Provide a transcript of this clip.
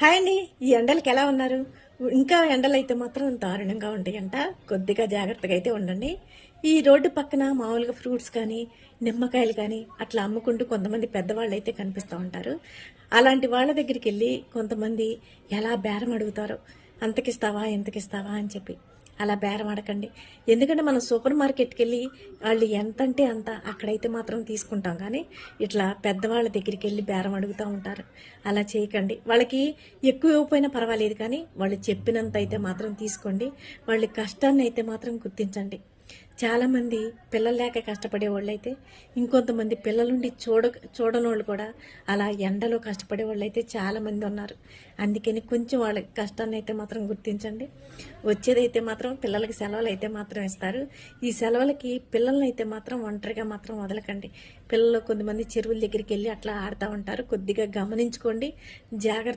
Hi అండి. ఈ ఎండలకి ఎలా ఉన్నారు? ఇంకా ఎండలు అయితే మాత్రం దారుణంగా ఉంటాయంట. కొద్దిగా జాగ్రత్తగా అయితే ఉండండి. ఈ రోడ్డు పక్కన మామూలుగా ఫ్రూట్స్ కానీ, నిమ్మకాయలు కానీ అట్లా అమ్ముకుంటూ కొంతమంది పెద్దవాళ్ళు అయితే కనిపిస్తూ ఉంటారు. అలాంటి వాళ్ళ దగ్గరికి వెళ్ళి కొంతమంది ఎలా బేరం అడుగుతారో, అంతకిస్తావా ఎంతకిస్తావా అని చెప్పి అలా బేరం ఆడకండి. ఎందుకంటే మనం సూపర్ మార్కెట్కి వెళ్ళి వాళ్ళు ఎంత అంటే అంత అక్కడైతే మాత్రం తీసుకుంటాం, కానీ ఇట్లా పెద్దవాళ్ళ దగ్గరికి వెళ్ళి బేరం అడుగుతూ ఉంటారు. అలా చేయకండి. వాళ్ళకి ఎక్కువ ఇవ్వకపోయినా పర్వాలేదు, కానీ వాళ్ళు చెప్పినంత అయితే మాత్రం తీసుకోండి. వాళ్ళ కష్టాన్ని అయితే మాత్రం గుర్తించండి. చాలామంది పిల్లలు లేక కష్టపడే వాళ్ళు అయితే, ఇంకొంతమంది పిల్లలుండి చూడనోళ్ళు కూడా అలా ఎండలో కష్టపడే వాళ్ళు అయితే చాలామంది ఉన్నారు. అందుకని కొంచెం వాళ్ళ కష్టాన్ని అయితే మాత్రం గుర్తించండి. వచ్చేదైతే మాత్రం పిల్లలకి సెలవులు అయితే మాత్రం ఇస్తారు. ఈ సెలవులకి పిల్లల్ని అయితే మాత్రం ఒంటరిగా మాత్రం వదలకండి. పిల్లలు కొంతమంది చెరువుల దగ్గరికి వెళ్ళి అట్లా ఆడుతూ ఉంటారు. కొద్దిగా గమనించుకోండి, జాగ్రత్త